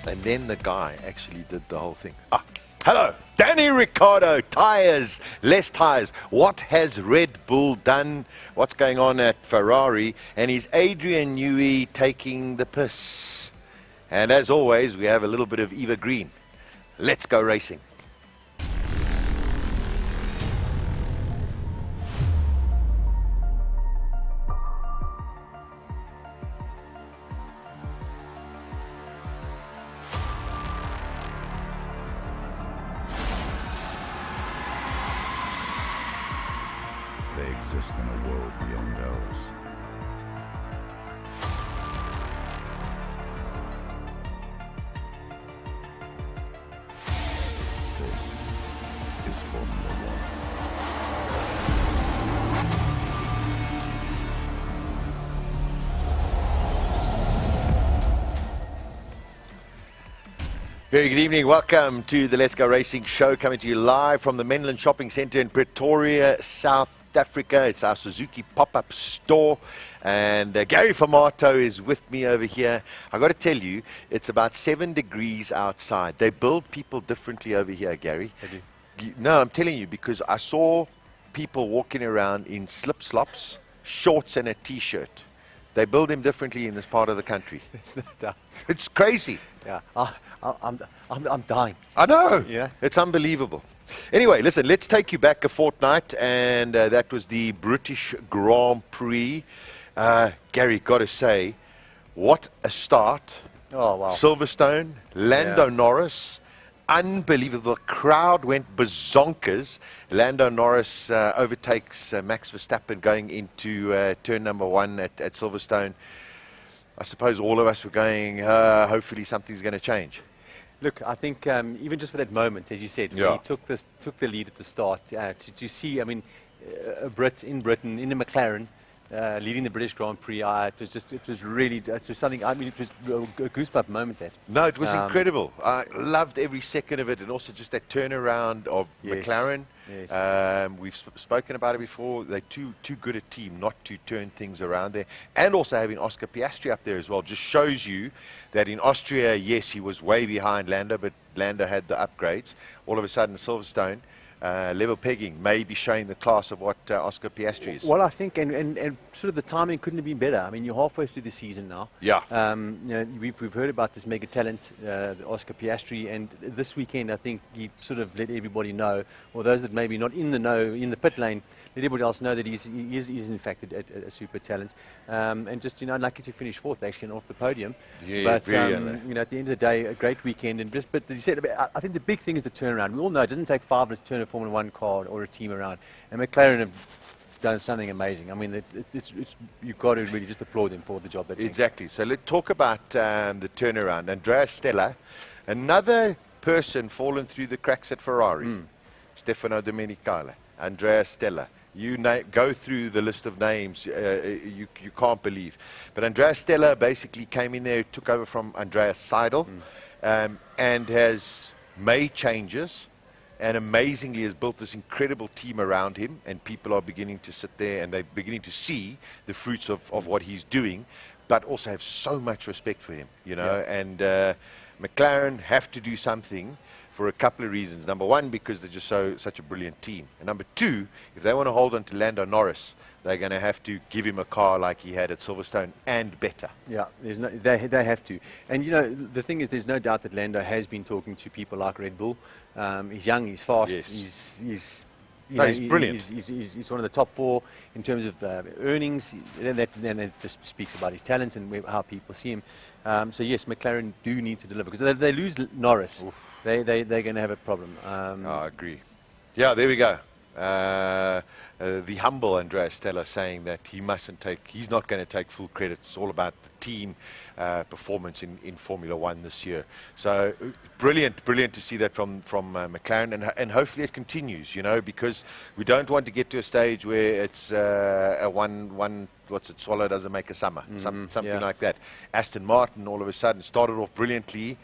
And then the guy actually did the whole thing. Hello, Danni Ric, Tyres, less Tyres. What has Red Bull done? What's going on at Ferrari? And is Adrian Newey taking the piss? And as always, we have a little bit of Eva Green. Let's go racing. They exist in a world beyond ours. This is Formula One. Very good evening. Welcome to the Let's Go Racing show, coming to you live from the Menlyn Shopping Centre in Pretoria, South Africa. It's our Suzuki pop-up store, and Gary Formato is with me over here. I got to tell you, it's about 7 degrees outside. They build people differently over here, Gary. They do. No, I'm telling you, because I saw people walking around in slip-slops, shorts and a t-shirt. They build them differently in this part of the country. There's no doubt. It's crazy. Yeah, I'm dying. I know. Yeah. It's unbelievable. Anyway, listen, let's take you back a fortnight, and that was the British Grand Prix. Gary, got to say, what a start. Oh, wow. Silverstone, Lando Norris, unbelievable. The crowd went bazonkers. Lando Norris overtakes Max Verstappen going into turn number 1 at Silverstone. I suppose all of us were going, hopefully something's going to change. Look, I think even just for that moment, as you said, when he took the lead at the start, to see, I mean, a Brit in Britain, in a McLaren, leading the British Grand Prix, it was really something, I mean, it was a goosebump moment, that. No, it was incredible. I loved every second of it, and also just that turnaround of McLaren. Yes. We've spoken about it before. They're too good a team not to turn things around there. And also having Oscar Piastri up there as well just shows you that in Austria, yes, he was way behind Lando, but Lando had the upgrades. All of a sudden, Silverstone, level pegging, may be showing the class of what Oscar Piastri is. Well, I think, and sort of the timing couldn't have been better. I mean, you're halfway through the season now. Yeah. You know, we've heard about this mega talent, Oscar Piastri, and this weekend I think he sort of let everybody know, or those that maybe not in the know, in the pit lane, let everybody else know that he is in fact a super talent. And just, you know, lucky to finish 4th actually and off the podium. Yeah, but you know, at the end of the day, a great weekend. And just, but as you said, I think the big thing is the turnaround. We all know it doesn't take 5 minutes to turn a Formula One car or a team around, and McLaren have done something amazing. I mean, you've got to really just applaud them for the job they're doing. Exactly. So let's talk about the turnaround. Andrea Stella, another person fallen through the cracks at Ferrari. Stefano Domenicali, Andrea Stella. You go through the list of names, you can't believe. But Andrea Stella basically came in there, took over from Andreas Seidel, and has made changes, and amazingly has built this incredible team around him, and people are beginning to sit there and they're beginning to see the fruits of what he's doing, but also have so much respect for him, you know. Yeah. And McLaren have to do something for a couple of reasons. Number one, because they're just such a brilliant team. And number two, if they want to hold on to Lando Norris, they're going to have to give him a car like he had at Silverstone, and better. Yeah, they have to. And, you know, the thing is, there's no doubt that Lando has been talking to people like Red Bull. He's young, he's fast, Yes. he's brilliant. He's one of the top 4 in terms of earnings. Then that just speaks about his talent and how people see him. So yes, McLaren do need to deliver, because if they lose Norris, they're going to have a problem. I agree. Yeah, there we go. The humble Andrea Stella saying that he's not going to take full credit. It's all about the team performance in Formula One this year. So brilliant to see that from McLaren, and hopefully it continues, you know, because we don't want to get to a stage where it's a one what's it, swallow doesn't make a summer, something like that. Aston Martin all of a sudden started off brilliantly,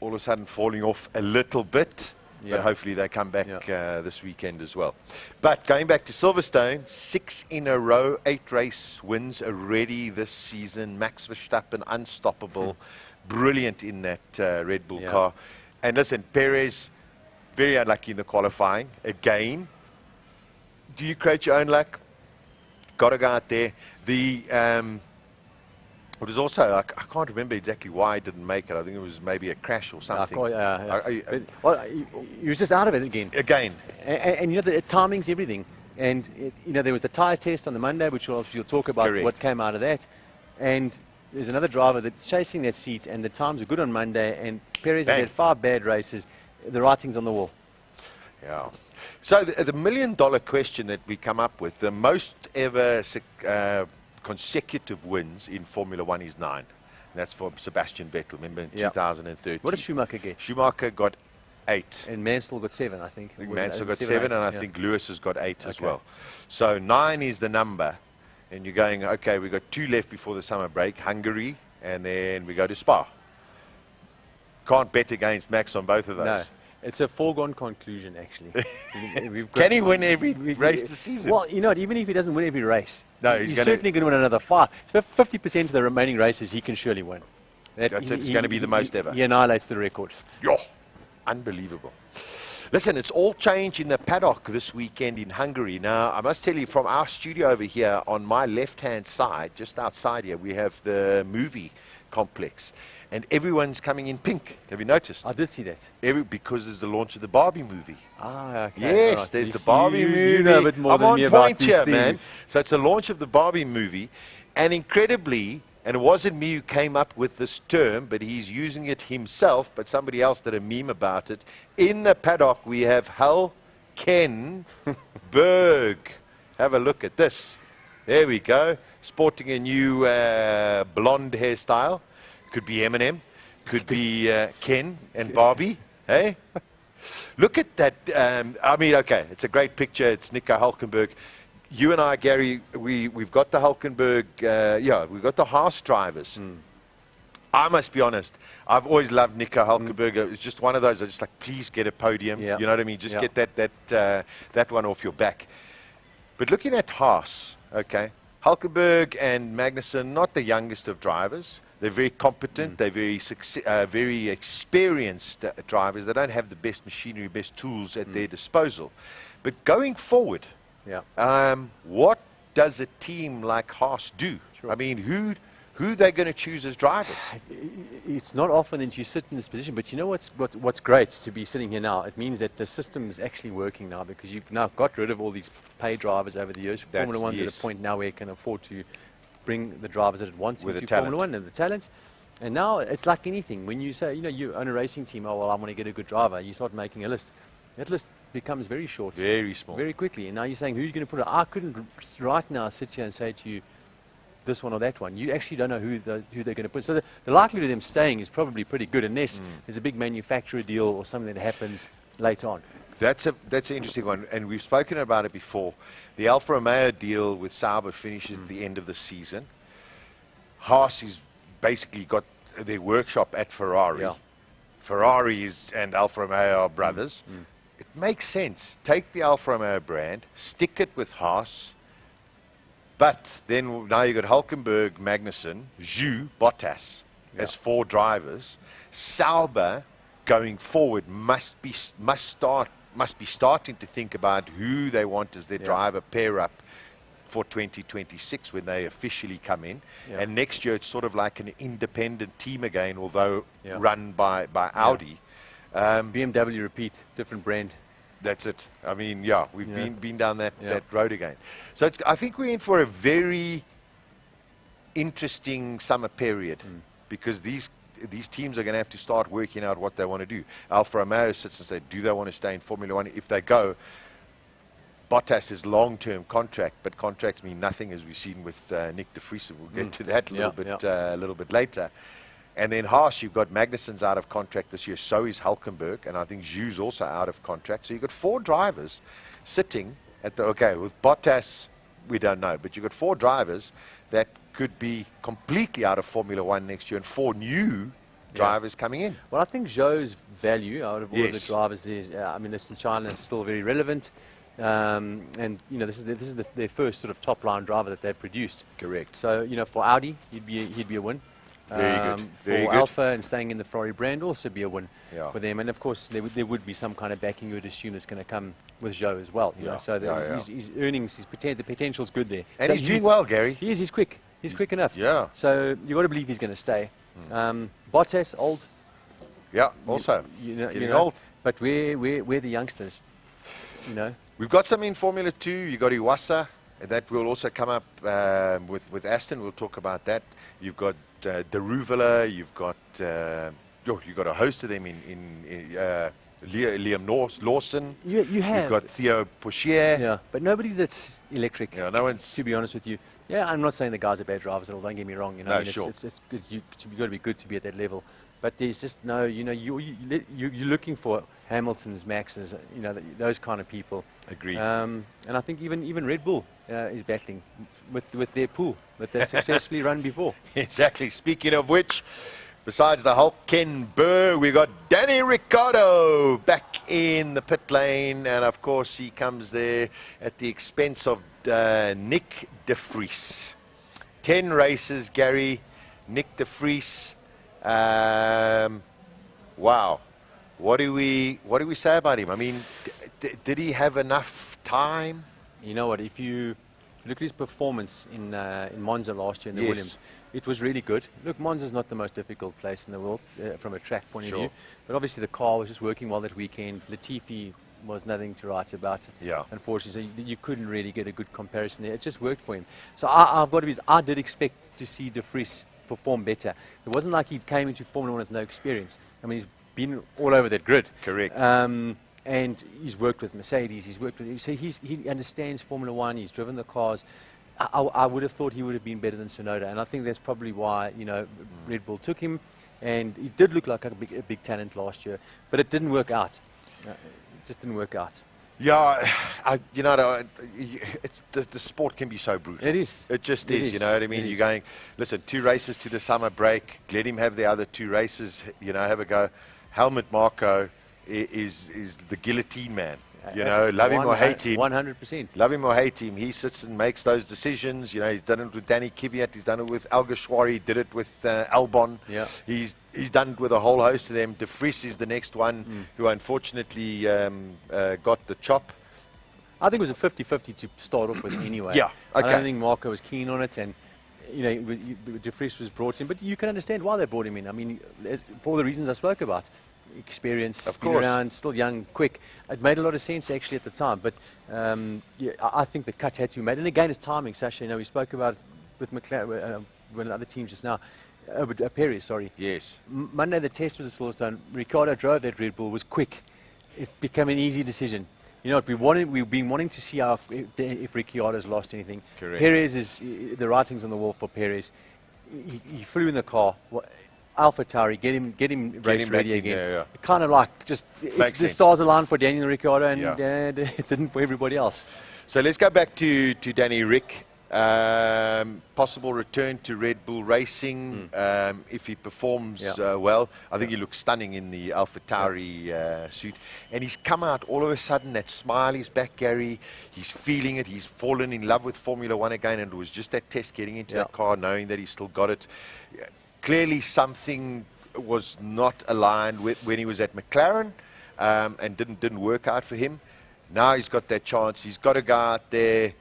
all of a sudden falling off a little bit. But hopefully they come back this weekend as well. But going back to Silverstone, 6 in a row, 8 race wins already this season. Max Verstappen unstoppable. brilliant in that Red Bull Yeah. car. And listen, Perez, very unlucky in the qualifying. Again, do you create your own luck? Got to go out there. It was also, I can't remember exactly why he didn't make it. I think it was maybe a crash or something. He was just out of it again. And you know, the timing's everything. And, you know, there was the tyre test on the Monday, which you'll talk about. Correct. What came out of that. And there's another driver that's chasing that seat, and the times were good on Monday, and Perez has had 5 bad races. The writing's on the wall. Yeah. So the $1 million question that we come up with, the most ever consecutive wins in Formula One is 9. And that's for Sebastian Vettel, remember, in 2013. What did Schumacher get? Schumacher got 8. And Mansell got 7, I think. I think Mansell got 7, and I think Lewis has got 8 as well. So 9 is the number. And you're going, okay, we've got 2 left before the summer break, Hungary, and then we go to Spa. Can't bet against Max on both of those. No. It's a foregone conclusion, actually. Can he win every race this season? Well, you know what, even if he doesn't win every race, no, he's certainly going to win another 5. So 50% of the remaining races he can surely win. It's going to be the most ever. He annihilates the record. Yo, unbelievable. Listen, it's all changed in the paddock this weekend in Hungary. Now, I must tell you, from our studio over here, on my left-hand side, just outside here, we have the movie complex. And everyone's coming in pink. Have you noticed? I did see that. Because there's the launch of the Barbie movie. Ah, okay. Yes, right. there's the Barbie movie. You know a bit more I'm than on me about point these here, things. man. So it's a launch of the Barbie movie. And incredibly, and it wasn't me who came up with this term, but he's using it himself, but somebody else did a meme about it. In the paddock, we have Hulkenberg. Have a look at this. There we go. Sporting a new blonde hairstyle. Could be Eminem. Could be Ken and Barbie. Hey? Look at that. I mean, okay, it's a great picture. It's Nico Hulkenberg. You and I, Gary, we've got the Hulkenberg, we've got the Haas drivers. I must be honest, I've always loved Nico Hulkenberg. It's just one of those, I just like, please get a podium. Yeah. You know what I mean? Just get that one off your back. But looking at Haas, okay, Hulkenberg and Magnussen, not the youngest of drivers. They're very competent. They're very experienced drivers. They don't have the best machinery, best tools at their disposal. But going forward, what does a team like Haas do? Sure. I mean, who they're going to choose as drivers? It's not often that you sit in this position, but you know what's great to be sitting here now? It means that the system is actually working now, because you've now got rid of all these pay drivers over the years. Formula One's at a point now where it can afford to bring the drivers that it wants into Formula One and the talent. And now it's like anything. When you say, you know, you own a racing team, oh, well, I want to get a good driver, you start making a list. That list becomes very short. Very small. Very quickly. And now you're saying, who are you going to put it? I couldn't right now sit here and say to you, this one or that one. You actually don't know who they're going to put. So the likelihood of them staying is probably pretty good, unless there's a big manufacturer deal or something that happens later on. That's an interesting one, and we've spoken about it before. The Alfa Romeo deal with Sauber finishes at the end of the season. Haas has basically got their workshop at Ferrari. Yeah. Ferrari and Alfa Romeo are brothers. It makes sense. Take the Alfa Romeo brand, stick it with Haas, but then now you've got Hulkenberg, Magnussen, Zhu, Bottas as 4 drivers. Sauber going forward must be starting to think about who they want as their driver pair up for 2026 when they officially come in. And next year it's sort of like an independent team again, although run by Audi. BMW repeat, different brand. That's it. I mean, we've been down that road again. So I think we're in for a very interesting summer period because these teams are going to have to start working out what they want to do. Alfa Romeo sits and says, do they want to stay in Formula One? If they go, Bottas is long-term contract, but contracts mean nothing, as we've seen with Nick de Vries. We'll get to that a little bit later. And then Haas, you've got Magnussen's out of contract this year, so is Hulkenberg, and I think Zhu's also out of contract. So you've got 4 drivers sitting at with Bottas, we don't know, but you've got 4 drivers that could be completely out of Formula One next year and 4 new drivers coming in. Well, I think Zhou's value out of all of the drivers is, I mean, this in China is still very relevant. And, you know, this is their first sort of top-line driver that they've produced. Correct. So, you know, for Audi, he'd be a win. Very good. For Very good. Alpha, and staying in the Ferrari brand also be a win Yeah. for them. And of course, there would be some kind of backing you would assume that's going to come with Joe as well. You know? So his earnings, the potential's good there. And So he's doing well, Gary. He is. He's quick. He's quick enough. Yeah. So you got to believe he's going to stay. Bottas, old. Yeah, also. Getting old. But we're the youngsters. You know. We've got some in Formula 2. You've got Iwasa. That will also come up with Aston. We'll talk about that. You've got Deruvela. You've got a host of them in Liam Lawson. You have. You've got Theo Pochier. Yeah, but nobody that's electric. Yeah, no one's. To be honest with you, yeah, I'm not saying the guys are bad drivers at all. Don't get me wrong. You know, No, I mean, sure. It's good. You've got to be good to be at that level. But there's just no. You know, you're looking for Hamiltons, Maxes. You know, those kind of people. Agreed. And I think even Red Bull is battling with their pool that they successfully run before. Exactly. Speaking of which, besides the Hulk Ken Burr, we got Danni Ricciardo back in the pit lane, and of course he comes there at the expense of Nick de Vries. 10 races, Gary. Nick de Vries. Wow. What do we say about him? I mean, did he have enough time? You know what? If you look at his performance in Monza last year in the Yes. Williams, it was really good. Look, Monza's not the most difficult place in the world from a track point Sure. of view, but obviously the car was just working well that weekend. Latifi was nothing to write about. Yeah. Unfortunately, so you couldn't really get a good comparison there. It just worked for him. So I did expect to see de Vries perform better. It wasn't like he came into Formula 1 with no experience. I mean, he's been all over that grid. Correct. And he's worked with Mercedes. So he understands Formula 1. He's driven the cars. I would have thought he would have been better than Tsunoda, and I think that's probably why Red Bull took him. And he did look like a big talent last year, but it didn't work out. It just didn't work out. Yeah, the sport can be so brutal. It is. It just It is, is. you know what I mean? It You're is. going, listen, 2 races to the summer break. Let him have the other 2 races, have a go. Helmut Marko is the guillotine man. Love him or hate him. 100%. Love him or hate him, he sits and makes those decisions. He's done it with Danny Kvyat, he's done it with Alguersuari, he did it with Albon. Yeah. He's done it with a whole host of them. De Vries is the next one who unfortunately got the chop. I think it was a 50-50 to start off with anyway. Yeah, okay. I don't think Marco was keen on it, and de Vries was brought in. But you can understand why they brought him in. I mean, for the reasons I spoke about. Experience, of been course, around, still young, quick. It made a lot of sense actually at the time, but I think the cut had to be made. And again, it's timing, Sasha. We spoke about it with McLaren, when other teams just now. Perez, sorry. yes. Monday the test was at Silverstone. Ricciardo drove that Red Bull, was quick. It became an easy decision. You know what we've been wanting to see if Ricciardo's lost anything. Correct. Perez is the writing's on the wall for Perez. He flew in the car. AlphaTauri, get him race ready again. Yeah. Kind of like just the stars aligned for Daniel Ricciardo, and it didn't for everybody else. So let's go back to Danni Ric. Possible return to Red Bull Racing if he performs well. I think he looks stunning in the AlphaTauri suit. And he's come out all of a sudden, that smile is back, Gary. He's feeling it. He's fallen in love with Formula 1 again, and it was just that test getting into that car, knowing that he still got it. Clearly something was not aligned with when he was at McLaren and didn't work out for him. Now he's got that chance. He's got to go out there.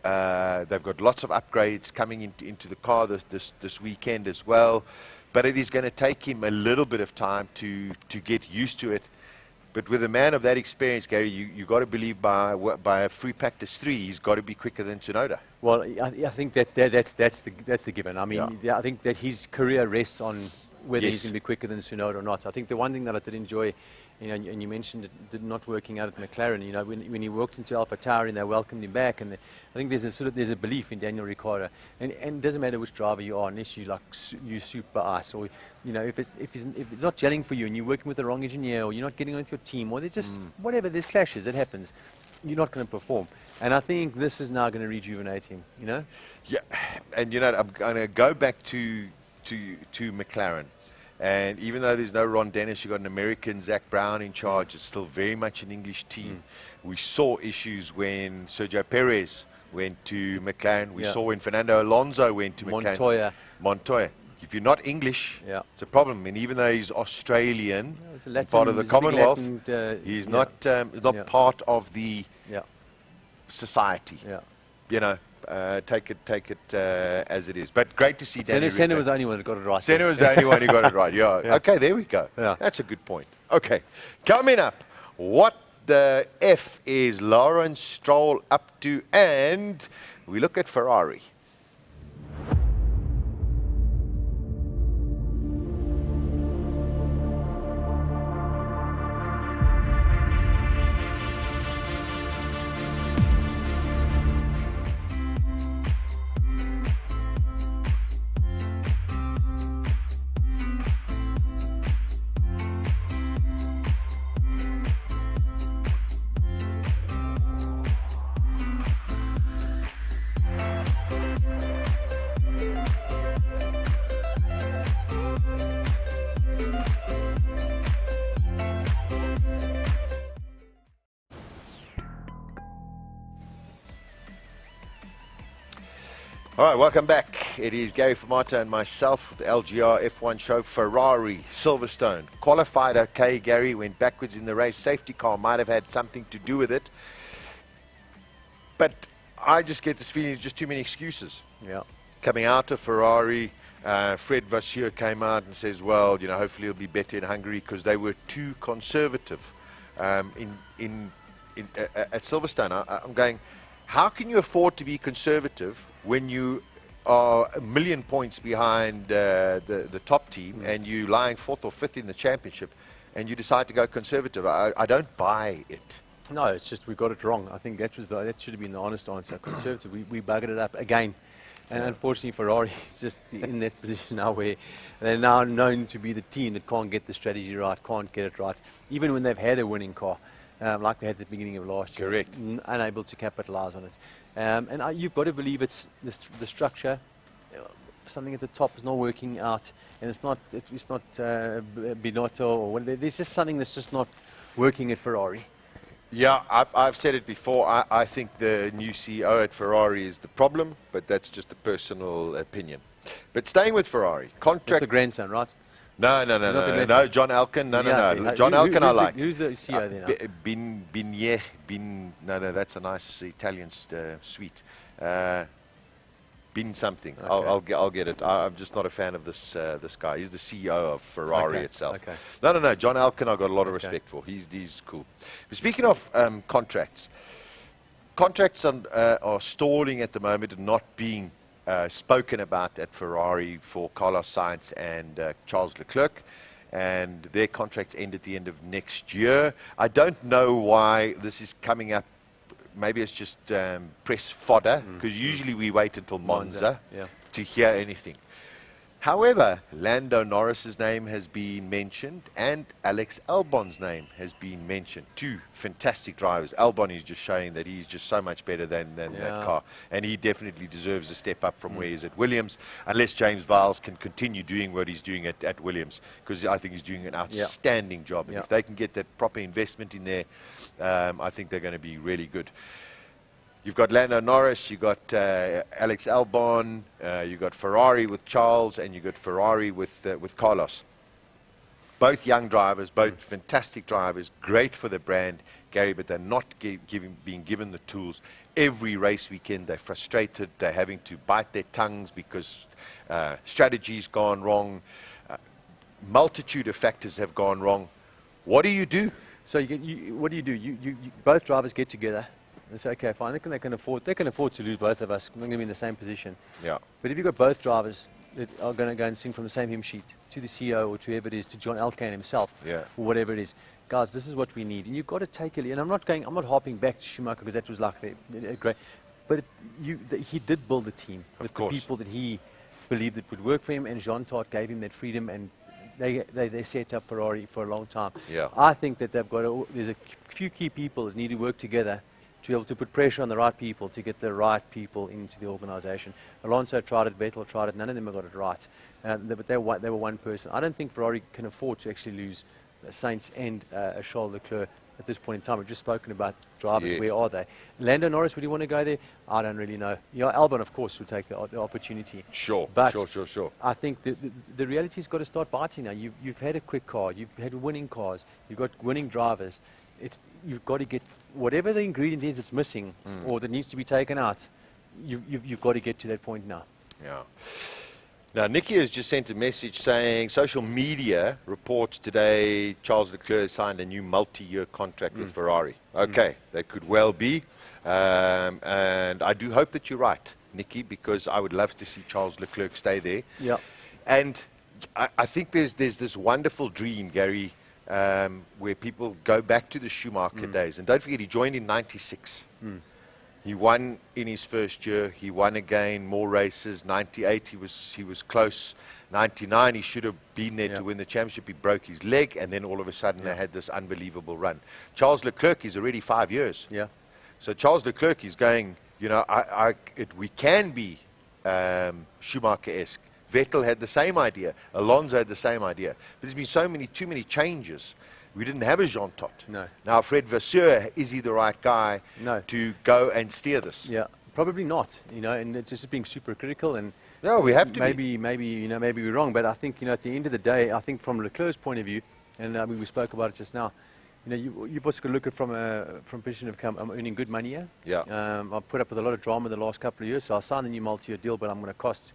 They've got lots of upgrades coming into the car this weekend as well. But it is going to take him a little bit of time to get used to it. But with a man of that experience, Gary, you got to believe by a free practice 3, he's got to be quicker than Tsunoda. Well, I think that's the given. I mean, I think that his career rests on whether he's going to be quicker than Tsunoda or not. I think the one thing that I did enjoy, and you mentioned it did not working out at McLaren. When he walked into AlphaTauri and they welcomed him back, and I think there's a belief in Daniel Ricciardo, and it doesn't matter which driver you are, unless you use super ice, or if it's not gelling for you and you're working with the wrong engineer, or you're not getting on with your team, or there's just whatever, there's clashes, it happens. You're not going to perform. And I think this is now going to rejuvenate him, Yeah, and I'm going to go back to McLaren. And even though there's no Ron Dennis, you've got an American, Zach Brown, in charge. It's still very much an English team. We saw issues when Sergio Perez went to McLaren. We saw when Fernando Alonso went to McLaren. Montoya. Montoya. if you're not English, Yeah. it's a problem. And even though he's Australian, it's a Latin, part of the he's a big Commonwealth, Latin, he's yeah. not Yeah. part of the Yeah. society. Yeah. You know, take it as it is. But great to see Danni Ric. Senna was the only one that got it right. Senna was the only one who got it right. Yeah. Yeah. Okay, there we go. Yeah. That's a good point. Okay, coming up, what the F is Lawrence Stroll up to? And we look at Ferrari. All right, welcome back. It is Gary Famato and myself with the LGR F1 show. Ferrari, Silverstone. Qualified okay, Gary. Went backwards in the race. Safety car might have had something to do with it. But I just get this feeling there's just too many excuses. Yeah. Coming out of Ferrari, Fred Vasseur came out and says, well, you know, hopefully it'll be better in Hungary because they were too conservative at Silverstone. I'm going, how can you afford to be conservative when you are a million points behind the top team and you lying 4th or 5th in the championship and you decide to go conservative? I don't buy it. No, it's just we got it wrong. I think that should have been the honest answer. Conservative, we buggered it up again. And unfortunately, Ferrari is just in that position now where they're now known to be the team that can't get the strategy right, can't get it right, even when they've had a winning car, like they had at the beginning of last year. Correct. Unable to capitalize on it. You've got to believe it's the structure. Something at the top is not working out, and it's not Binotto or whatever. There's just something that's just not working at Ferrari. Yeah, I've said it before. I think the new CEO at Ferrari is the problem, but that's just a personal opinion. But staying with Ferrari, contract. That's the grandson, right? No, John Elkann. No. John Elkann I like. Who's the CEO then? No, that's a nice Italian sweet. Bin something. Okay. I'll get it. I'm just not a fan of this guy. He's the CEO of Ferrari itself. Okay. No. John Elkann I've got a lot of respect for. He's cool. But speaking of contracts are stalling at the moment and not being spoken about at Ferrari for Carlos Sainz and Charles Leclerc, and their contracts end at the end of next year. I don't know why this is coming up. Maybe it's just press fodder, because usually we wait until Monza to hear anything. However, Lando Norris's name has been mentioned, and Alex Albon's name has been mentioned. Two fantastic drivers. Albon is just showing that he's just so much better than that car, and he definitely deserves a step up from where he's at Williams, unless James Vowles can continue doing what he's doing at Williams, because I think he's doing an outstanding job. And if they can get that proper investment in there, I think they're going to be really good. You've got Lando Norris, you've got Alex Albon, you've got Ferrari with Charles, and you've got Ferrari with Carlos. Both young drivers, both fantastic drivers, great for the brand, Gary, but they're not being given the tools. Every race weekend they're frustrated, they're having to bite their tongues because strategy's gone wrong, multitude of factors have gone wrong. What do you do? So what do? You both drivers get together. It's okay, fine. They can afford to lose both of us. We're going to be in the same position. Yeah. But if you've got both drivers that are going to go and sing from the same hymn sheet to the CEO or to whoever it is, to John Elkann himself, or whatever it is, guys, this is what we need. And you've got to take it. And I'm not harping back to Schumacher because that was like great. But he did build a team with the people that he believed that would work for him, and Jean Todt gave him that freedom, and they set up Ferrari for a long time. Yeah. I think that there's a few key people that need to work together to be able to put pressure on the right people to get the right people into the organization. Alonso tried it, Vettel tried it, none of them have got it right. But they were one person. I don't think Ferrari can afford to actually lose Sainz and Charles Leclerc at this point in time. We've just spoken about drivers. Yes. Where are they? Lando Norris, would he want to go there? I don't really know. Albon, of course, would take the opportunity. Sure, But sure. I think the reality's got to start biting now. You've had a quick car. You've had winning cars. You've got winning drivers. You've got to get whatever the ingredient is that's missing or that needs to be taken out. You've got to get to that point now. Yeah. Now, Nikki has just sent a message saying social media reports today Charles Leclerc has signed a new multi-year contract with Ferrari. Okay, that could well be. And I do hope that you're right, Nikki, because I would love to see Charles Leclerc stay there. Yeah. And I think there's this wonderful dream, Gary, where people go back to the Schumacher days. And don't forget, he joined in 96. He won in his first year. He won again, more races. 98, he was close. 99, he should have been there to win the championship. He broke his leg, and then all of a sudden they had this unbelievable run. Charles Leclerc is already 5 years. Yeah. So Charles Leclerc is going, we can be Schumacher-esque. Vettel had the same idea. Alonso had the same idea. But there's been too many changes. We didn't have a Jean Todt. No. Now, Fred Vasseur, is he the right guy to go and steer this? Yeah, probably not. And it's just being super critical. And no, we have to maybe we're wrong. But I think at the end of the day, I think from Leclerc's point of view, and we spoke about it just now. You've also got to look at from a position of I'm earning good money here. Yeah. I've put up with a lot of drama the last couple of years, so I'll sign the new multi-year deal, but I'm going to cost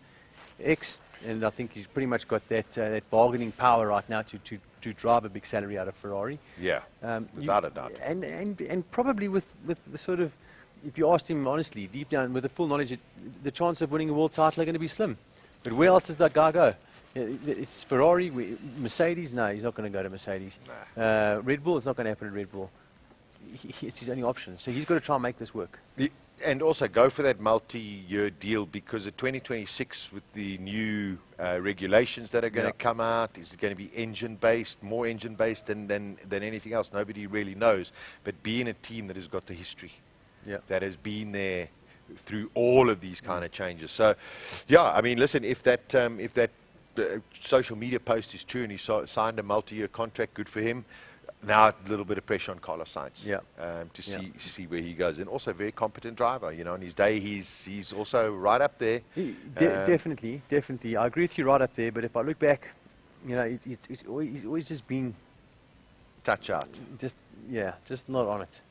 X. And I think he's pretty much got that bargaining power right now to drive a big salary out of Ferrari. Yeah, without a doubt. And probably with the sort of, if you asked him honestly, deep down, with the full knowledge, the chance of winning a world title are going to be slim. But where else does that guy go? It's Ferrari, Mercedes. No, he's not going to go to Mercedes. Nah. Red Bull, it's not going to happen at Red Bull. It's his only option. So he's got to try and make this work. And also go for that multi-year deal, because at 2026, with the new regulations that are going to come out, is it going to be engine-based, more engine-based than anything else? Nobody really knows. But being a team that has got the history, that has been there through all of these kind of changes. So, I mean, listen, if that social media post is true and he signed a multi-year contract, good for him. Now a little bit of pressure on Carlos Sainz to see where he goes, and also a very competent driver. On his day he's also right up there. Definitely. I agree with you, right up there. But if I look back, he's always just been touch out. Just not on it.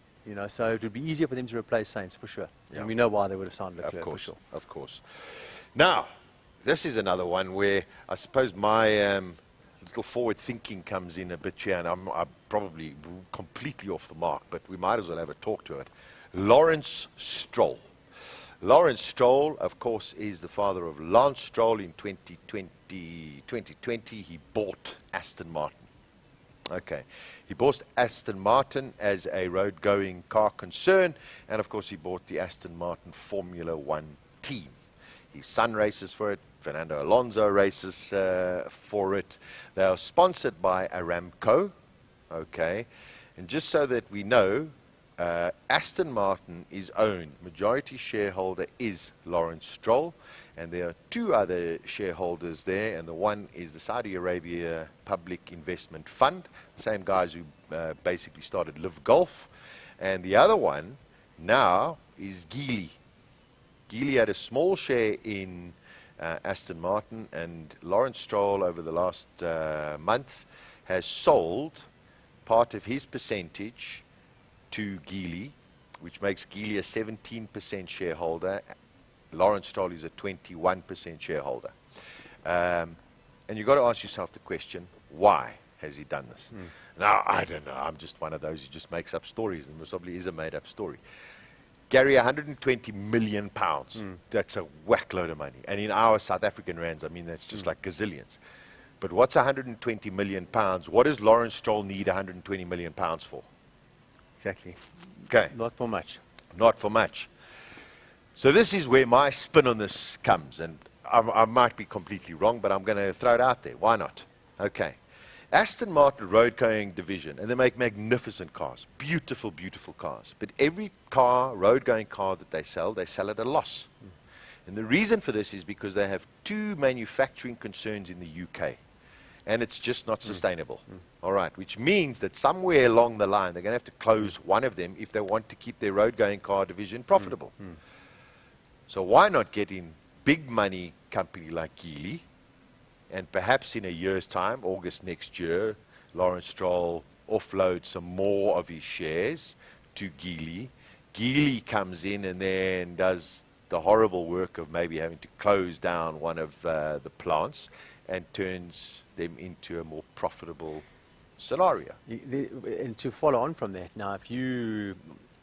So it would be easier for them to replace Sainz for sure. Yeah. And we know why they would have signed Leclerc. Of course. Now, this is another one where I suppose my little forward thinking comes in a bit here, and I'm probably completely off the mark, but we might as well have a talk to it. Lawrence Stroll. Lawrence Stroll, of course, is the father of Lance Stroll. In 2020, he bought Aston Martin. Okay. He bought Aston Martin as a road-going car concern, and of course he bought the Aston Martin Formula One team. His son races for it. Fernando Alonso races for it. They are sponsored by Aramco. Okay. And just so that we know, Aston Martin is owned, majority shareholder is Lawrence Stroll, and there are two other shareholders there, and the one is the Saudi Arabia Public Investment Fund, the same guys who basically started Live Golf, and the other one now is Geely. Geely had a small share in Aston Martin, and Lawrence Stroll over the last month has sold part of his percentage to Geely, which makes Geely a 17% shareholder. Lawrence Stroll is a 21% shareholder. And you've got to ask yourself the question, why has he done this? Now, I don't know. I'm just one of those who just makes up stories, and this probably is a made-up story. Gary, 120 million pounds. That's a whack load of money. And in our South African rands, I mean, that's just like gazillions. But what's 120 million pounds? What does Lawrence Stroll need 120 million pounds for? Exactly. Okay. Not for much. Not for much. So this is where my spin on this comes. And I might be completely wrong, but I'm going to throw it out there. Why not? Okay. Aston Martin road-going division, and they make magnificent cars, beautiful, beautiful cars. But every car, road-going car that they sell at a loss. And the reason for this is because they have two manufacturing concerns in the UK. and it's just not sustainable. All right, which means that somewhere along the line, they're going to have to close one of them if they want to keep their road-going car division profitable. So why not get in big money company like Geely, and perhaps in a year's time, August next year, Lawrence Stroll offloads some more of his shares to Geely. Geely comes in and then does the horrible work of maybe having to close down one of the plants and turns them into a more profitable scenario. And to follow on from that, now if you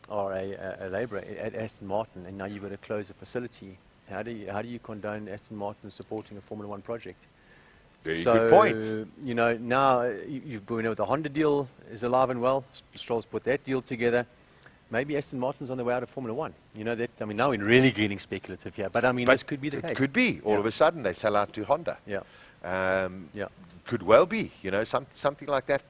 are a labourer at Aston Martin and now you've got to close a facility, how do you condone Aston Martin supporting a Formula One project? Very good point. You know, now the Honda deal is alive and well. Stroll's put that deal together. Maybe Aston Martin's on the way out of Formula One. You know, that, I mean, now we're really getting speculative here, but I mean, this could be the case. It could be. All of a sudden, they sell out to Honda. Yeah. Could well be. You know, something like that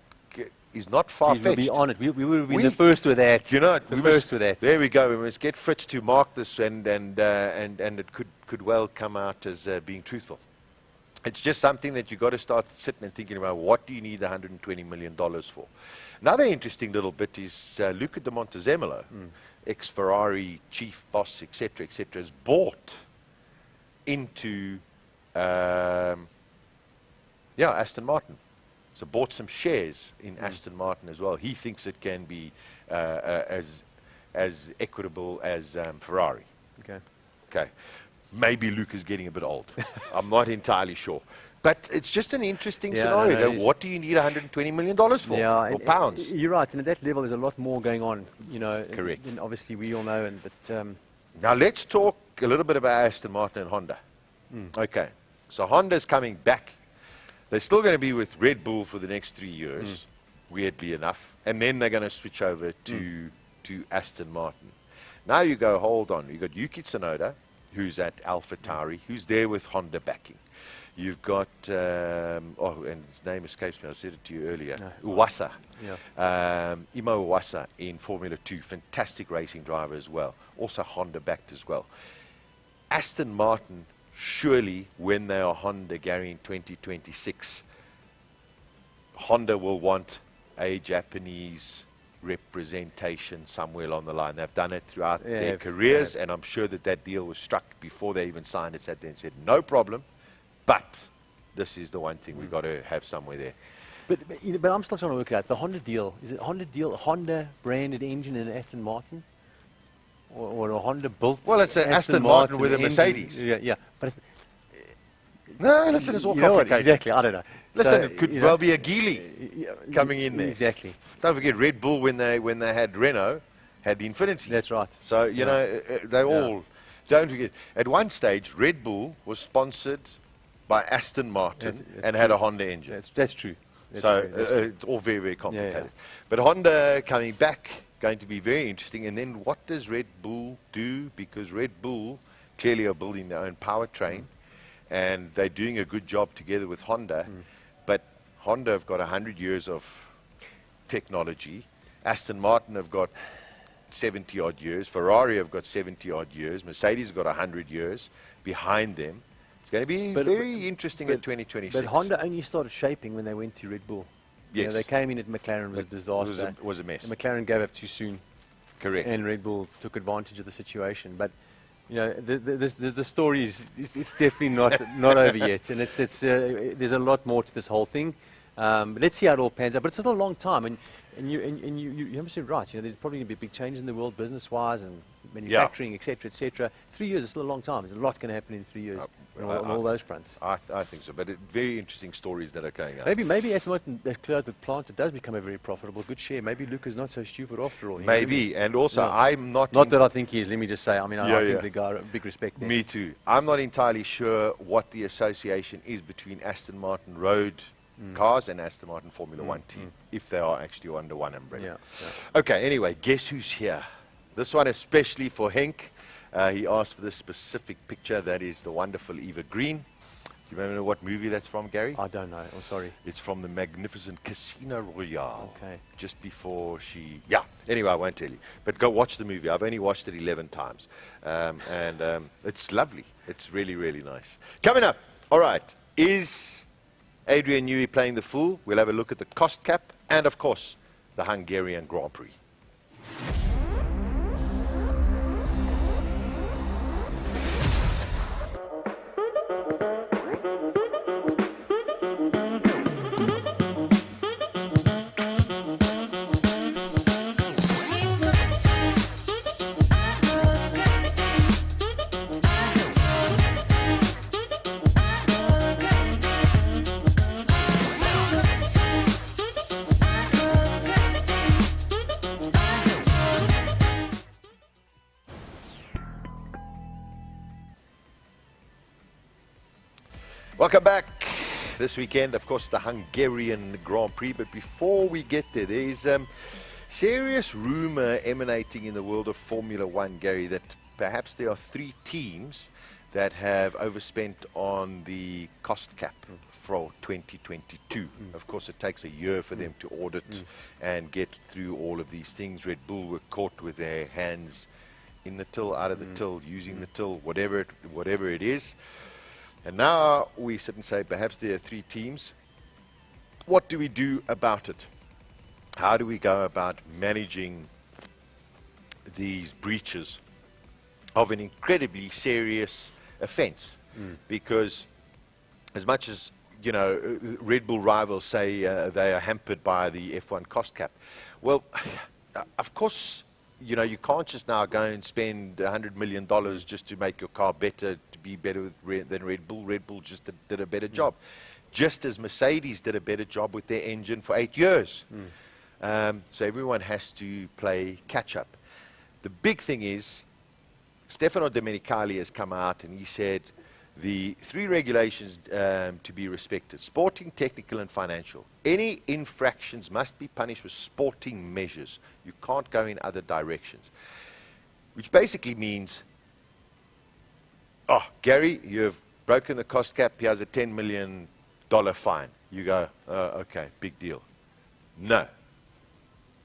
is not far-fetched. We'll be on it. We will be the first with that. You know, with that. There we go. We must get Fritz to mark this, and it could well come out as being truthful. It's just something that you've got to start sitting and thinking about. What do you need $120 million for? Another interesting little bit is Luca de Montezemolo, ex-Ferrari chief boss, etc., has bought into Aston Martin. So bought some shares in Aston Martin as well. He thinks it can be as equitable as Ferrari. Okay. Maybe Luke is getting a bit old. I'm not entirely sure. But it's just an interesting scenario. What do you need $120 million for? Or pounds? You're right. And at that level, there's a lot more going on. You know, correct. And obviously, we all know. Now, let's talk a little bit about Aston Martin and Honda. Okay. So Honda's coming back. They're still going to be with Red Bull for the next 3 years, weirdly enough. And then they're going to switch over to Aston Martin. Now you go, hold on. You've got Yuki Tsunoda, who's at AlphaTauri, who's there with Honda backing. You've got, and his name escapes me, I said it to you earlier, Uwasa. Imo Uwasa in Formula 2, fantastic racing driver as well. Also Honda backed as well. Aston Martin, surely when they are Honda, Gary, in 2026, Honda will want a Japanese representation somewhere along the line. They've done it throughout their careers, and I'm sure that deal was struck before they even signed it. Sat there and said, no problem, but this is the one thing we've got to have somewhere there. But I'm still trying to work it out. The Honda deal, is it Honda branded engine in Aston Martin? Or a Honda built? Well, it's an Aston Martin with a Mercedes. Yeah. But no, listen, it's all complicated. Exactly, I don't know. Listen, it could well be a Geely coming in there. Exactly. Don't forget, Red Bull, when they had Renault, had the Infiniti. That's right. So, you know, they all... Don't forget, at one stage, Red Bull was sponsored by Aston Martin and had a Honda engine. That's true. It's all very, very complicated. But Honda coming back, going to be very interesting. And then what does Red Bull do? Because Red Bull clearly are building their own powertrain, and they're doing a good job together with Honda. But Honda have got 100 years of technology. Aston Martin have got 70-odd years. Ferrari have got 70-odd years. Mercedes have got 100 years behind them. It's going to be very interesting in 2026. But Honda only started shaping when they went to Red Bull. Yes. You know, they came in at McLaren, was a disaster. It was a mess. And McLaren gave up too soon. Correct. And Red Bull took advantage of the situation. But you know, the story is it's definitely not over yet, and there's a lot more to this whole thing. Let's see how it all pans out. But it's still a long time, and you're absolutely right. You know, there's probably going to be big changes in the world business-wise and manufacturing, etc., etc. 3 years is still a long time. There's a lot going to happen in 3 years on all those fronts. I think so. But very interesting stories that are going on. Maybe as much that clears the plant, it does become a very profitable, good share. Maybe Luca's not so stupid after all. Maybe, and also I'm not. Not that I think he is. Let me just say. I mean, I think the guy, big respect there. Me too. I'm not entirely sure what the association is between Aston Martin road cars and Aston Martin Formula One team, if they are actually under one umbrella. Okay, anyway, guess who's here? This one especially for Henk. He asked for this specific picture. That is the wonderful Eva Green. Do you remember what movie that's from, Gary? I don't know. I'm sorry. It's from the magnificent Casino Royale. Okay. Just before she... Yeah. Anyway, I won't tell you. But go watch the movie. I've only watched it 11 times. And it's lovely. It's really, really nice. Coming up, all right, is Adrian Newey playing the fool. We'll have a look at the cost cap and, of course, the Hungarian Grand Prix. Welcome back. This weekend, of course, the Hungarian Grand Prix. But before we get there, there's serious rumor emanating in the world of Formula One, Gary, that perhaps there are 3 teams that have overspent on the cost cap for 2022. Of course, it takes a year for them to audit and get through all of these things. Red Bull were caught with their hands in the till, out of the till, using the till, whatever it is. And now we sit and say perhaps there are 3 teams. What do we do about it? How do we go about managing these breaches of an incredibly serious offense? Because as much as, you know, Red Bull rivals say they are hampered by the F1 cost cap, well, of course, you know, you can't just now go and spend $100 million just to make your car better, to be better than Red Bull. Red Bull just did a better job. Just as Mercedes did a better job with their engine for 8 years. So everyone has to play catch up. The big thing is, Stefano Domenicali has come out and he said the 3 regulations to be respected: sporting, technical and financial. Any infractions must be punished with sporting measures. You can't go in other directions. Which basically means, oh, Gary, you have broken the cost cap, here's a $10 million fine. You go, okay, big deal. No.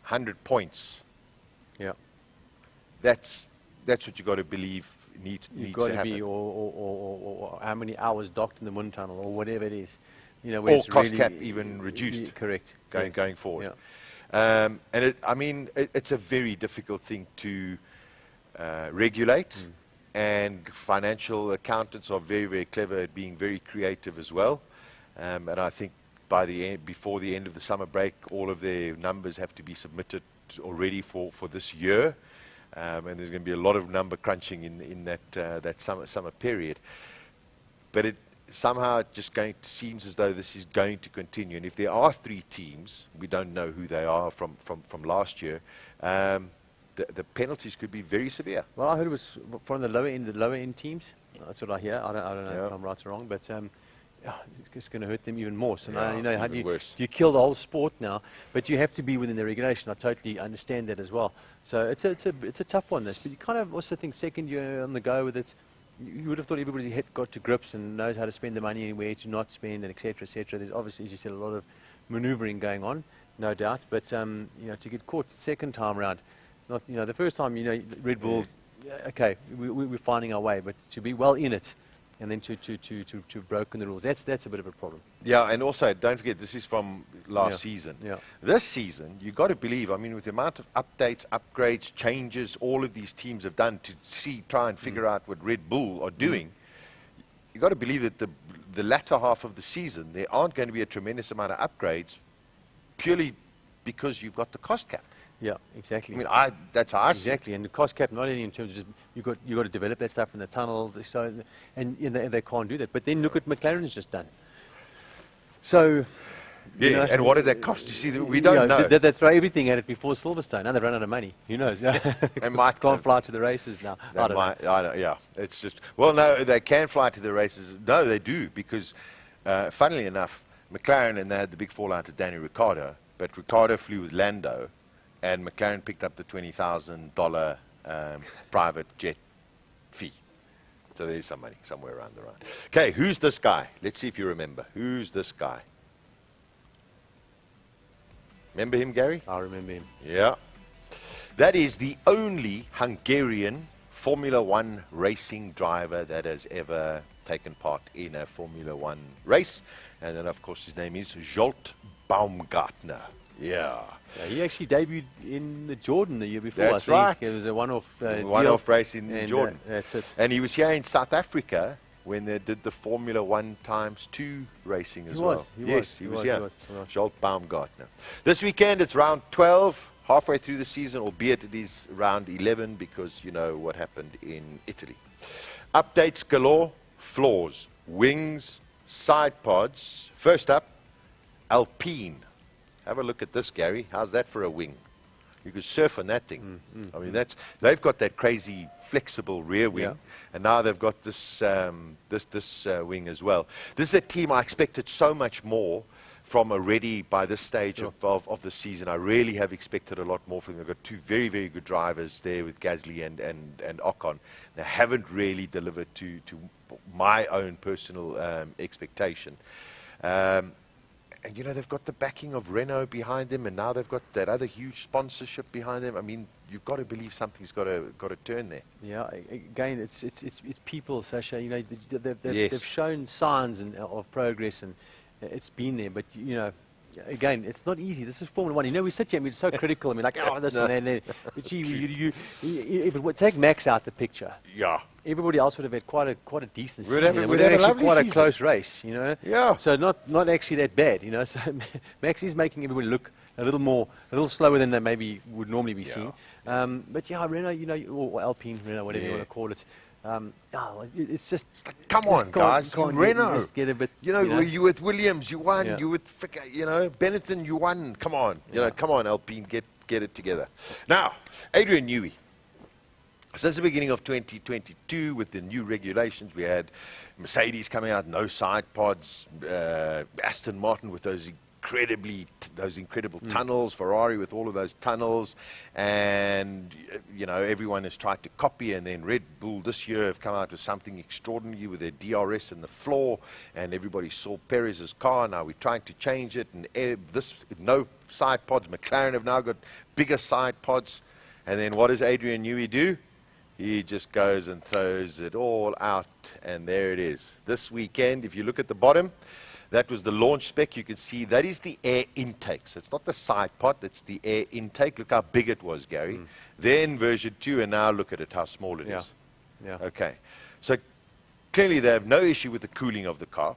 100 points. Yeah. That's what you've got to believe needs to happen. Be, or how many hours docked in the wind tunnel, or whatever it is. You know, or cost cap even reduced. Correct. Going forward. Yeah. And it's a very difficult thing to regulate. And financial accountants are very, very clever at being very creative as well. And I think by the end, before the end of the summer break, all of their numbers have to be submitted already for this year. And there's going to be a lot of number crunching in that summer period. But it somehow just seems as though this is going to continue. And if there are 3 teams, we don't know who they are from last year, the penalties could be very severe. Well, I heard it was from the lower end teams. That's what I hear. I don't know if I'm right or wrong, but it's going to hurt them even more. So now, you know, how do you kill the whole sport now? But you have to be within the regulation. I totally understand that as well. So it's a tough one, this. But you kind of also think second year on the go with it, you would have thought everybody had got to grips and knows how to spend the money and where to not spend, and etc. etc. There's obviously, as you said, a lot of manoeuvring going on, no doubt. But you know, to get caught second time round, it's not, you know, the first time, you know, Red Bull, okay, we're finding our way, but to be well in it. And then to broken the rules. That's a bit of a problem. Yeah, and also, don't forget, this is from last season. Yeah. This season, you've got to believe, I mean, with the amount of updates, upgrades, changes, all of these teams have done to try and figure out what Red Bull are doing, you've got to believe that the latter half of the season, there aren't going to be a tremendous amount of upgrades purely because you've got the cost cap. Yeah, exactly. I mean, that's how I see it. Exactly, and the cost cap not only in terms of just you got to develop that stuff in the tunnel, so and they can't do that. But then look at McLaren's just done. So, yeah, you know, and what did that cost? You see, we don't know. They throw everything at it before Silverstone. Now they run out of money. Who knows? And can't fly to the races now. I don't know. Yeah, it's just, well, no, they can fly to the races. No, they do, because funnily enough, McLaren, and they had the big fallout at Danny Ricciardo, but Ricciardo flew with Lando, and McLaren picked up the $20,000 private jet fee. So there's some money somewhere around the round. Okay, who's this guy? Let's see if you remember. Who's this guy? Remember him, Gary? I remember him. Yeah. That is the only Hungarian Formula One racing driver that has ever taken part in a Formula One race. And then, of course, his name is Zsolt Baumgartner. Yeah. He actually debuted in the Jordan the year before. That's I think. right. It was a one-off one-off race in Jordan. That's it. And he was here in South Africa when they did the Formula 1 ×2 racing as well. He was here. Zsolt Baumgartner. This weekend, it's round 12, halfway through the season, albeit it is round 11 because you know what happened in Italy. Updates galore, floors, wings, side pods. First up, Alpine. Have a look at this, Gary. How's that for a wing? You could surf on that thing. I mean, they've got that crazy flexible rear wing, and now they've got this wing as well. This is a team I expected so much more from already by this stage of the season. I really have expected a lot more from them. They've got two very, very good drivers there with Gasly and Ocon. They haven't really delivered to my own personal expectation. And, you know, they've got the backing of Renault behind them, and now they've got that other huge sponsorship behind them. I mean, you've got to believe something's got to turn there. Yeah, again, it's people, Sasha. You know, they've shown signs of progress, and it's been there. But, you know, again, it's not easy. This is Formula One. You know, we sit here and we're so critical. I mean, like, oh, this and that. But, gee, if it would take Max out the picture. Yeah. Everybody else would have had quite a decent season. Would have actually quite a close race, you know. Yeah. So not actually that bad, you know. So Max is making everybody look a little slower than they maybe would normally be seen. But yeah, Renault, you know, or Alpine, Renault, whatever you want to call it. It's just like, come on, guys. Renault. Get a bit, you know, you with Williams, you won. You with, you know, Benetton, you won. Come on, you know, come on, Alpine, get it together. Now, Adrian Newey. Since the beginning of 2022, with the new regulations, we had Mercedes coming out, no side pods, Aston Martin with those incredible tunnels, Ferrari with all of those tunnels, and you know, everyone has tried to copy, and then Red Bull this year have come out with something extraordinary with their DRS in the floor, and everybody saw Perez's car. Now we're trying to change it, and no side pods. McLaren have now got bigger side pods, and then what does Adrian Newey do? He just goes and throws it all out, and there it is. This weekend, if you look at the bottom, that was the launch spec. You can see that is the air intake. So it's not the side pod, it's the air intake. Look how big it was, Gary. Then version 2, and now look at it, how small it is. Yeah. Okay. So clearly they have no issue with the cooling of the car.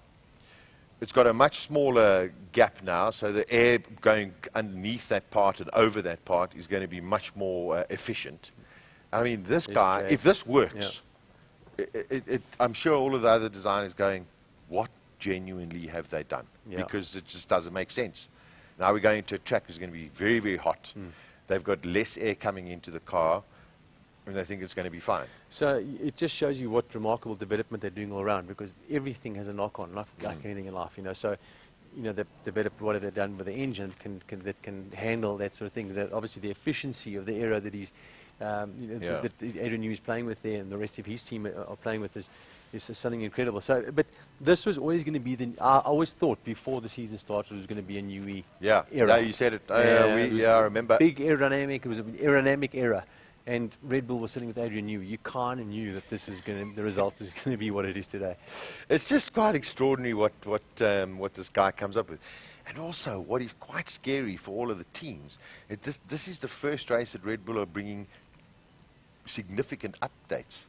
It's got a much smaller gap now, so the air going underneath that part and over that part is going to be much more efficient. I mean, this guy, if this works, I'm sure all of the other designers going, what genuinely have they done? Because it just doesn't make sense. Now we're going to a track that's going to be very, very hot. They've got less air coming into the car, and they think it's going to be fine. So it just shows you what remarkable development they're doing all around, because everything has a knock-on, like anything in life, you know. So, you know, they've developed what have they done with the engine that can handle that sort of thing. That obviously the efficiency of the aero that he's that Adrian Newey is playing with there, and the rest of his team are playing with is something incredible. So, but this was always going to be I always thought before the season started it was going to be a Newey era. Yeah, you said it. I remember. Big aerodynamic. It was an aerodynamic era, and Red Bull was sitting with Adrian Newey. You kind of knew that this was the result was going to be what it is today. It's just quite extraordinary what this guy comes up with. And also, what is quite scary for all of the teams, this is the first race that Red Bull are bringing significant updates.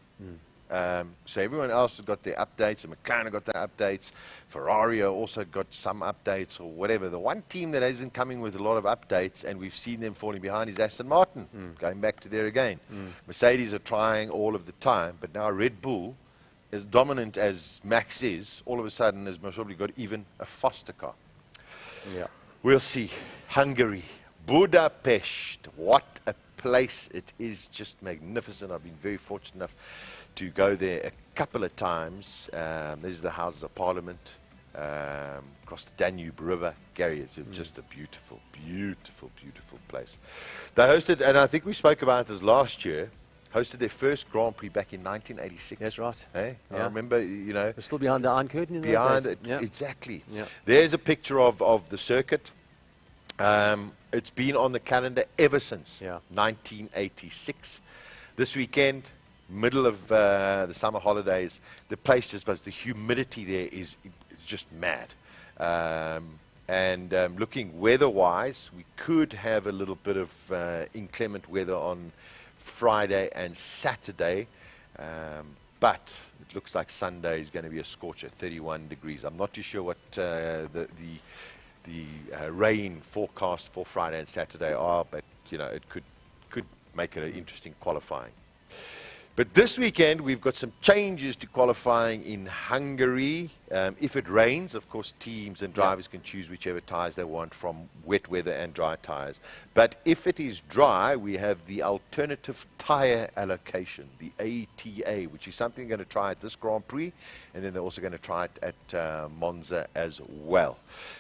So everyone else has got their updates, and McLaren got their updates, Ferrari also got some updates or whatever. The one team that isn't coming with a lot of updates, and we've seen them falling behind, is Aston Martin, going back to there again. Mercedes are trying all of the time, but now Red Bull, as dominant as Max is, all of a sudden has most probably got even a faster car. Yeah, we'll see. Hungary, Budapest, what a place. It is just magnificent. I've been very fortunate enough to go there a couple of times. These are the Houses of Parliament, across the Danube River. Gary, it's just a beautiful, beautiful, beautiful place. They hosted, and I think we spoke about this last year, hosted their first Grand Prix back in 1986. That's right. Hey? I remember, you know. We're still behind the Iron Curtain in behind those days. it, exactly. There's a picture of the circuit. It's been on the calendar ever since 1986. This weekend, middle of the summer holidays, the place just buzzes. The humidity there is just mad. Looking weather-wise, we could have a little bit of inclement weather on Friday and Saturday, but it looks like Sunday is going to be a scorcher, 31 degrees. I'm not too sure what the rain forecast for Friday and Saturday are, but it could make it an interesting qualifying. But this weekend, we've got some changes to qualifying in Hungary. If it rains, of course, teams and drivers can choose whichever tyres they want from wet weather and dry tyres. But if it is dry, we have the alternative tyre allocation, the ATA, which is something they're going to try at this Grand Prix, and then they're also going to try it at Monza as well.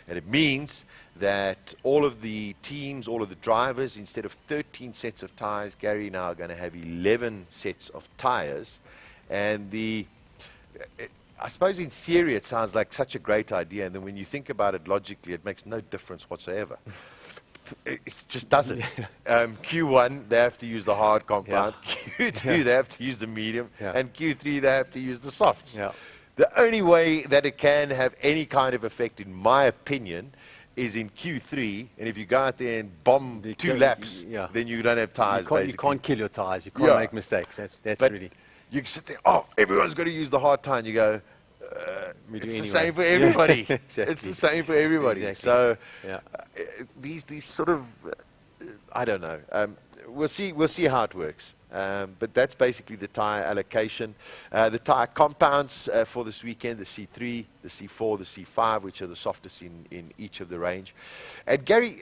And it means that all of the teams, all of the drivers, instead of 13 sets of tyres, Gary, now are going to have 11 sets of tyres. And I suppose in theory it sounds like such a great idea, and then when you think about it logically, it makes no difference whatsoever. It just doesn't. Q1, they have to use the hard compound. Q2, they have to use the medium. And Q3, they have to use the softs. The only way that it can have any kind of effect, in my opinion, is in Q3, and if you go out there and bomb two laps, then you don't have tyres. You can't kill your tyres. You can't make mistakes. That's really. You sit there. Oh, everyone's got to use the hard tyre. And you go. It's the same for everybody. Exactly. It's the same for everybody. Exactly. So these sort of I don't know. We'll see how it works. But that's basically the tyre allocation. The tyre compounds for this weekend, the C3, the C4, the C5, which are the softest in each of the range. And Gary,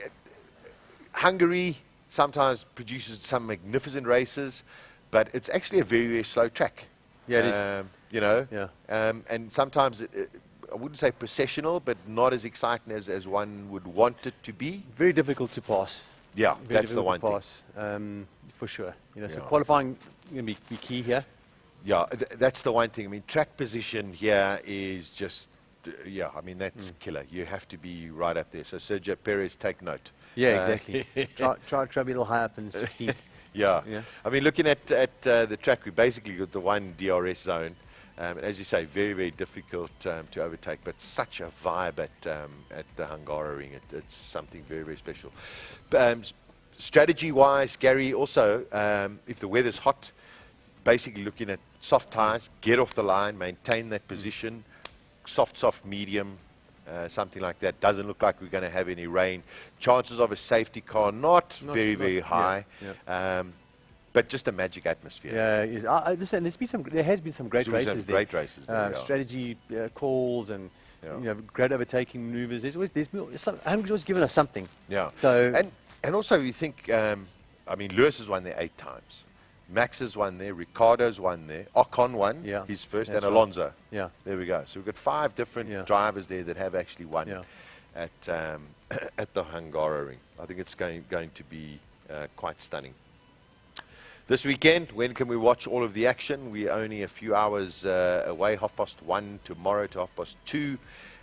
Hungary sometimes produces some magnificent races, but it's actually a very, very slow track. Yeah, it is. And sometimes I wouldn't say processional, but not as exciting as one would want it to be. Very difficult to pass. Yeah, Very that's the one difficult to pass, for sure. So qualifying going to be key here. Yeah, that's the one thing. I mean, track position here is just, I mean, that's killer. You have to be right up there. So Sergio Perez, take note. Yeah, exactly. try to be a little high up in 16. Yeah. I mean, looking at the track, we basically got the one DRS zone. As you say, very, very difficult to overtake, but such a vibe at the Hungaroring. It's something very, very special. Strategy-wise, Gary, also, if the weather's hot, basically looking at soft tyres, get off the line, maintain that position, soft, medium, something like that. Doesn't look like we're going to have any rain. Chances of a safety car, not very high. But just a magic atmosphere. Yeah, listen, there has been some great races there. Great races there. Strategy calls and great overtaking maneuvers. Hungary's always given us something. Yeah. So and also you think, I mean, Lewis has won there 8 times. Max has won there. Ricardo's won there. Ocon won his first, and Alonso. Right. Yeah. There we go. So we've got 5 different drivers there that have actually won at the Hungaroring. I think it's going to be quite stunning. This weekend, when can we watch all of the action? We're only a few hours away, 1:30 tomorrow to 2:30.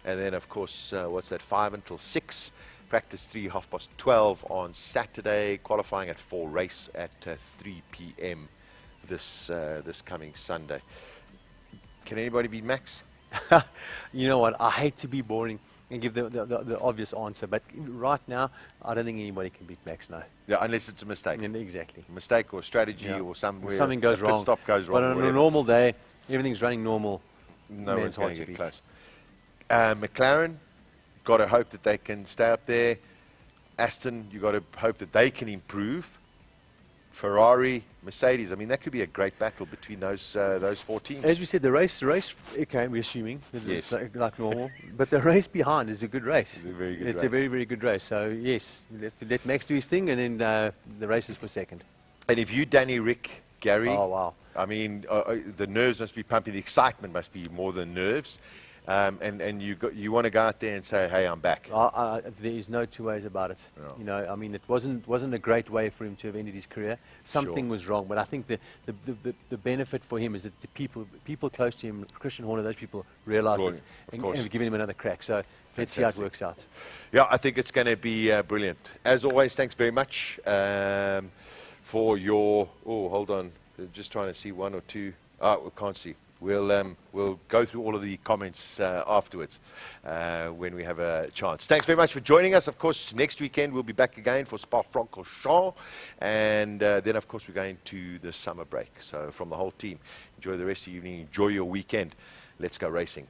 And then, of course, 5 until 6. Practice 3, 12:30 on Saturday. Qualifying at 4, race at 3 p.m. this coming Sunday. Can anybody beat Max? You know what? I hate to be boring and give the obvious answer, but right now, I don't think anybody can beat Max now. Yeah, unless it's a mistake. Exactly. A mistake or strategy or something goes wrong. Pit stop goes wrong. But on a normal day, everything's running normal. No one's going to get close. McLaren, got to hope that they can stay up there. Aston, you got to hope that they can improve. Ferrari, Mercedes. I mean, that could be a great battle between those 4 teams. As we said, the race. Okay, we're assuming it's like normal, but the race behind is a good race. It's a very good race. A very, very good race. So yes, let Max do his thing, and then the race is for second. And if you, Danni Ric, Gary. Oh wow! I mean, the nerves must be pumping. The excitement must be more than nerves. And you want to go out there and say, hey, I'm back. There is no 2 ways about it. No. I mean, it wasn't a great way for him to have ended his career. Something was wrong, but I think the benefit for him is that the people close to him, Christian Horner, those people realised it and have given him another crack. So let's see how it works out. Yeah, I think it's going to be brilliant. As always, thanks very much for your. Oh, hold on. Just trying to see one or two. We can't see. We'll go through all of the comments afterwards when we have a chance. Thanks very much for joining us. Of course, next weekend we'll be back again for Spa-Francorchamps, and then of course we're going to the summer break. So from the whole team, enjoy the rest of the evening, enjoy your weekend. Let's go racing.